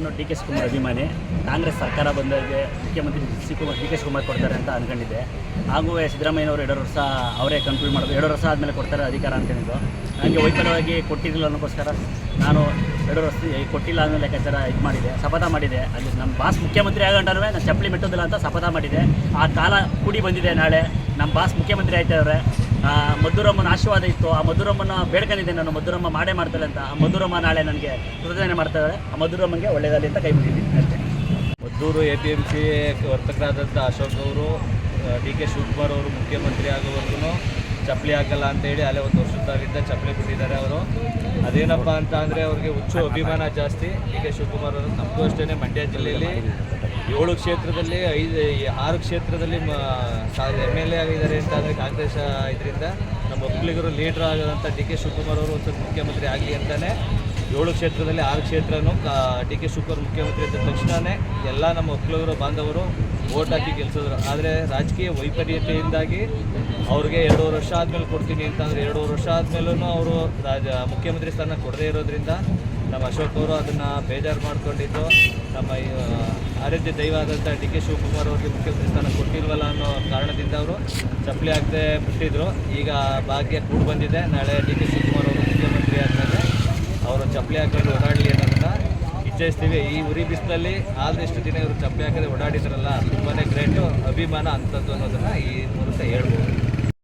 ನಾನು D K Shivakumar ಅಭಿಮಾನಿ. ಕಾಂಗ್ರೆಸ್ ಸರ್ಕಾರ ಬಂದಾಗೆ ಮುಖ್ಯಮಂತ್ರಿ ಡಿ ಕೆ ಶಿವಕುಮಾರ್ ಕೊಡ್ತಾರೆ ಅಂತ ಅಂದ್ಕೊಂಡಿದ್ದೆ. ಹಾಗೂ ಸಿದ್ದರಾಮಯ್ಯನವರು 2 ವರ್ಷ ಅವರೇ ಕಂಟ್ರೋಲ್ ಮಾಡೋದು, 2 ವರ್ಷ ಆದಮೇಲೆ ಕೊಡ್ತಾರೆ ಅಧಿಕಾರ ಅಂತೇಳಿದ್ದು. ನನಗೆ ವೈಫಲ್ಯವಾಗಿ ಕೊಟ್ಟಿರಲಿಲ್ಲ ಅನ್ನೋಕ್ಕೋಸ್ಕರ ನಾನು 2 ವರ್ಷ ಕೊಟ್ಟಿಲ್ಲ ಅನ್ನೋ ಲೆಕ್ಕಾಚಾರ ಇದು ಮಾಡಿದೆ, ಶಪಥ ಮಾಡಿದೆ. ಅಲ್ಲಿ ನಮ್ಮ ಬಾಸ್ ಮುಖ್ಯಮಂತ್ರಿ ಆಗಂಟನೂ ನಾನು ಚಪ್ಪಲಿ ಮೆಟ್ಟೋದಿಲ್ಲ ಅಂತ ಶಪಥ ಮಾಡಿದೆ. ಆ ಕಾಲ ಕೂಡಿ ಬಂದಿದೆ. ನಾಳೆ ನಮ್ಮ ಬಾಸ್ ಮುಖ್ಯಮಂತ್ರಿ ಆಯ್ತವ್ರೆ. ಮಧುರಮ್ಮನ ಆಶೀರ್ವಾದ ಇತ್ತು. ಆ ಮಧುರಮ್ಮನ ಬೇಡ್ಕೊಂಡಿದ್ದೆ ನಾನು, ಮಧುರಮ್ಮ ಮಾಡೇ ಮಾಡ್ತಾಳೆ ಅಂತ. ಆ ಮಧುರಮ್ಮ ನಾಳೆ ನನಗೆ ಕೃತಜ್ಞತೆ ಮಾಡ್ತಾಳೆ. ಆ ಮಧುರಮ್ಮಂಗೆ ಒಳ್ಳೆಯದಾಗಲಿ ಅಂತ ಕೈ ಮುಗಿದ್ದೀನಿ ಅಷ್ಟೇ. ಮದ್ದೂರು APMC ವರ್ತಕರಾದಂಥ ಅಶೋಕ್ ಅವರು ಡಿ ಕೆ ಶಿವಕುಮಾರ್ ಅವರು ಮುಖ್ಯಮಂತ್ರಿ ಆಗೋವರೆಗೂ ಚಪ್ಪಲಿ ಹಾಕಲ್ಲ ಅಂತೇಳಿ ಅಲ್ಲೇ 1 ವರ್ಷದಾಗಿದ್ದ ಚಪ್ಪಲಿ ಬಿಟ್ಟಿದ್ದಾರೆ ಅವರು. ಅದೇನಪ್ಪ ಅಂತ ಅಂದರೆ ಅವ್ರಿಗೆ ಹುಚ್ಚು ಅಭಿಮಾನ ಜಾಸ್ತಿ. ಡಿ ಕೆ ಶಿವಕುಮಾರ್ ಅವರು ನಮಗೂ ಅಷ್ಟೇ ಮಂಡ್ಯ ಜಿಲ್ಲೆಯಲ್ಲಿ 7 ಕ್ಷೇತ್ರದಲ್ಲಿ 6 ಕ್ಷೇತ್ರದಲ್ಲಿ MLA ಆಗಿದ್ದಾರೆ ಅಂತ ಅಂದರೆ ಕಾಂಗ್ರೆಸ್ ಇದರಿಂದ ನಮ್ಮ ಒಕ್ಕಲಿಗರು ಲೀಡ್ರ್ ಆಗೋದಂಥ ಡಿ ಕೆ ಶಿವಕುಮಾರ್ ಅವರು ಒಂದು ಮುಖ್ಯಮಂತ್ರಿ ಆಗಲಿ ಅಂತಲೇ 7 ಕ್ಷೇತ್ರದಲ್ಲಿ 6 ಕ್ಷೇತ್ರನೂ ಡಿ ಕೆ ಶಿವಕುಮಾರ್ ಮುಖ್ಯಮಂತ್ರಿ ಇದ್ದ ತಕ್ಷಣವೇ ಎಲ್ಲ ನಮ್ಮ ಒಕ್ಕಲಿಗರು ಬಾಂಧವರು ವೋಟ್ ಹಾಕಿ ಗೆಲ್ಲಿಸಿದ್ರು. ಆದರೆ ರಾಜಕೀಯ ವೈಪರೀತ್ಯದಿಂದಾಗಿ ಅವ್ರಿಗೆ 2 ವರ್ಷ ಆದಮೇಲೆ ಕೊಡ್ತೀನಿ ಅಂತಂದರೆ 2 ವರ್ಷ ಆದಮೇಲೂ ಅವರು ಮುಖ್ಯಮಂತ್ರಿ ಸ್ಥಾನ ಕೊಡದೇ ಇರೋದ್ರಿಂದ ನಮ್ಮ ಅಶೋಕ್ ಅವರು ಅದನ್ನು ಬೇಜಾರು ಮಾಡ್ಕೊಂಡಿದ್ದು ನಮ್ಮ ಆರಾಧ್ಯ ದೈವ ಆದಂಥ ಡಿ ಕೆ ಶಿವಕುಮಾರ್ ಅವ್ರಿಗೆ ಮುಖ್ಯಮಂತ್ರಿ ಸ್ಥಾನ ಕೊಟ್ಟಿಲ್ವಲ್ಲ ಅನ್ನೋ ಕಾರಣದಿಂದ ಅವರು ಚಪ್ಪಲಿ ಹಾಕದೆ ಬಿಟ್ಟಿದ್ರು. ಈಗ ಭಾಗ್ಯ ಕೂಡ ಬಂದಿದೆ. ನಾಳೆ ಡಿ ಕೆ ಶಿವಕುಮಾರ್ ಅವರು ಮುಖ್ಯಮಂತ್ರಿ ಆದಮೇಲೆ ಅವರು ಚಪ್ಪಲಿ ಹಾಕೊಂಡು ಓಡಾಡಲಿ ಅನ್ನೋದನ್ನು ಇಚ್ಛಿಸ್ತೀವಿ. ಈ ಉರಿ ಬಿಸಿಲಲ್ಲಿ ಆದಷ್ಟು ದಿನ ಇವರು ಚಪ್ಪಲಿ ಹಾಕದೆ ಓಡಾಡಿದ್ರಲ್ಲ, ತುಂಬಾ ಗ್ರೇಟು, ಅಭಿಮಾನ ಅಂಥದ್ದು ಅನ್ನೋದನ್ನು ಈ ಮೂಲಕ ಹೇಳ್ಬೋದು.